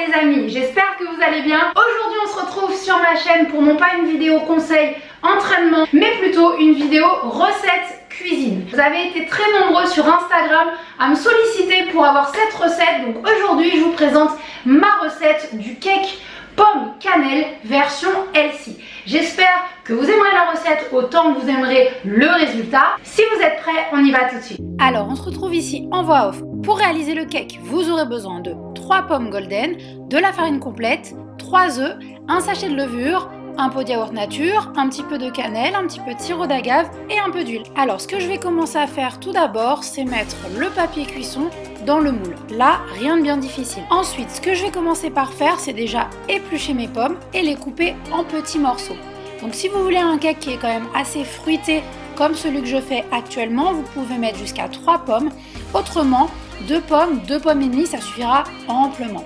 les amis, j'espère que vous allez bien. Aujourd'hui on se retrouve sur ma chaîne pour non pas une vidéo conseil entraînement, mais plutôt une vidéo recette cuisine. Vous avez été très nombreux sur Instagram à me solliciter pour avoir cette recette, donc aujourd'hui je vous présente ma recette du cake pomme cannelle version healthy. J'espère que vous aimerez la recette autant que vous aimerez le résultat. Si vous êtes prêts, on y va tout de suite. Alors on se retrouve ici en voix off. Pour réaliser le cake, vous aurez besoin de 3 pommes golden, de la farine complète, 3 œufs, un sachet de levure, un pot de yaourt nature, un petit peu de cannelle, un petit peu de sirop d'agave et un peu d'huile. Alors ce que je vais commencer à faire tout d'abord, c'est mettre le papier cuisson dans le moule. Là, rien de bien difficile. Ensuite, ce que je vais commencer par faire, c'est déjà éplucher mes pommes et les couper en petits morceaux. Donc si vous voulez un cake qui est quand même assez fruité, comme celui que je fais actuellement, vous pouvez mettre jusqu'à 3 pommes. Autrement, 2 pommes et demie, ça suffira amplement.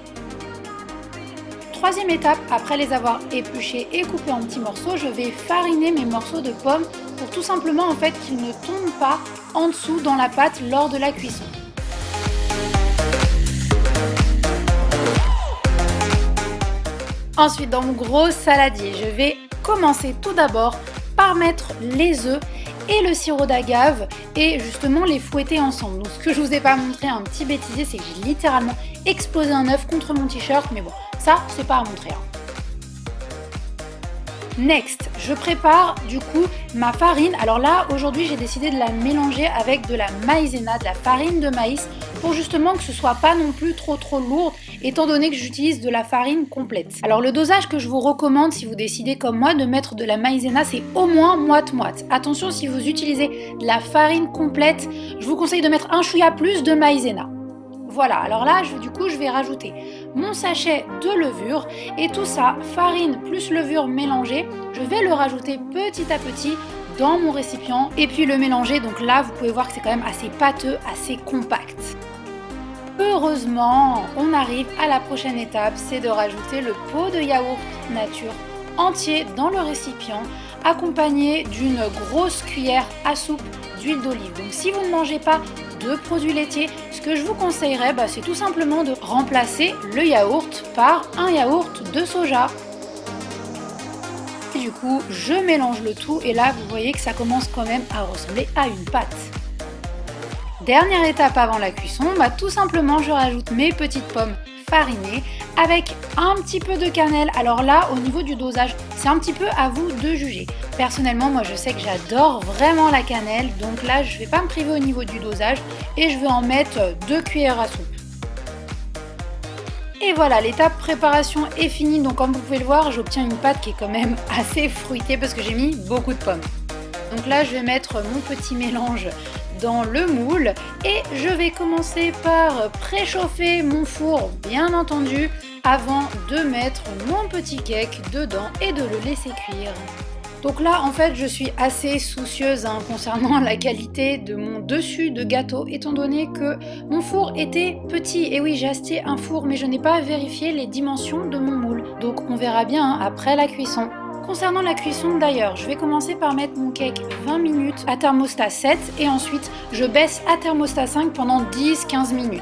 Troisième étape, après les avoir épluchés et coupés en petits morceaux, je vais fariner mes morceaux de pommes pour tout simplement en fait qu'ils ne tombent pas en dessous dans la pâte lors de la cuisson. Ensuite, dans mon gros saladier, je vais commencer tout d'abord par mettre les œufs et le sirop d'agave et justement les fouetter ensemble. Donc ce que je vous ai pas montré, un petit bêtisier, c'est que j'ai littéralement explosé un œuf contre mon t-shirt, mais bon, ça c'est pas à montrer. Next, je prépare du coup ma farine. Alors là, aujourd'hui, j'ai décidé de la mélanger avec de la maïzena, de la farine de maïs, pour justement que ce soit pas non plus trop lourde, étant donné que j'utilise de la farine complète. Alors le dosage que je vous recommande, si vous décidez comme moi de mettre de la maïzena, c'est au moins moite-moite. Attention, si vous utilisez de la farine complète, je vous conseille de mettre un chouïa plus de maïzena. Voilà, alors là, je vais rajouter mon sachet de levure et tout ça, farine plus levure mélangée, je vais le rajouter petit à petit dans mon récipient et puis le mélanger. Donc là, vous pouvez voir que c'est quand même assez pâteux, assez compact. Heureusement, on arrive à la prochaine étape, c'est de rajouter le pot de yaourt nature entier dans le récipient, accompagné d'une grosse cuillère à soupe d'huile d'olive. Donc si vous ne mangez pas de produits laitiers, ce que je vous conseillerais, c'est tout simplement de remplacer le yaourt par un yaourt de soja. Et du coup, je mélange le tout et là, vous voyez que ça commence quand même à ressembler à une pâte. Dernière étape avant la cuisson, tout simplement je rajoute mes petites pommes farinées avec un petit peu de cannelle. Alors là, au niveau du dosage, c'est un petit peu à vous de juger. Personnellement, moi je sais que j'adore vraiment la cannelle, donc là je ne vais pas me priver au niveau du dosage et je vais en mettre 2 cuillères à soupe. Et voilà, l'étape préparation est finie, donc comme vous pouvez le voir, j'obtiens une pâte qui est quand même assez fruitée parce que j'ai mis beaucoup de pommes. Donc là je vais mettre mon petit mélange dans le moule et je vais commencer par préchauffer mon four bien entendu avant de mettre mon petit cake dedans et de le laisser cuire. Donc là en fait je suis assez soucieuse concernant la qualité de mon dessus de gâteau étant donné que mon four était petit. Et oui, j'ai acheté un four mais je n'ai pas vérifié les dimensions de mon moule, donc on verra bien après la cuisson. Concernant la cuisson d'ailleurs, je vais commencer par mettre mon cake 20 minutes à thermostat 7 et ensuite je baisse à thermostat 5 pendant 10-15 minutes.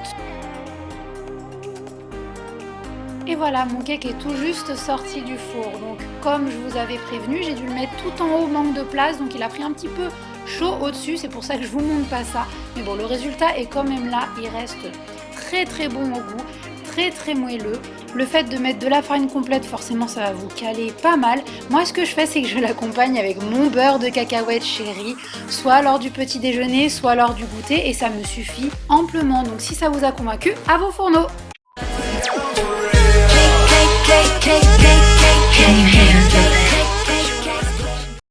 Et voilà, mon cake est tout juste sorti du four. Donc comme je vous avais prévenu, j'ai dû le mettre tout en haut, manque de place, donc il a pris un petit peu chaud au-dessus, c'est pour ça que je vous montre pas ça. Mais bon, le résultat est quand même là, il reste très bon au goût. Très moelleux. Le fait de mettre de la farine complète, forcément ça va vous caler pas mal. Moi ce que je fais, c'est que je l'accompagne avec mon beurre de cacahuète chéri, soit lors du petit déjeuner, soit lors du goûter, et ça me suffit amplement. Donc si ça vous a convaincu, à vos fourneaux!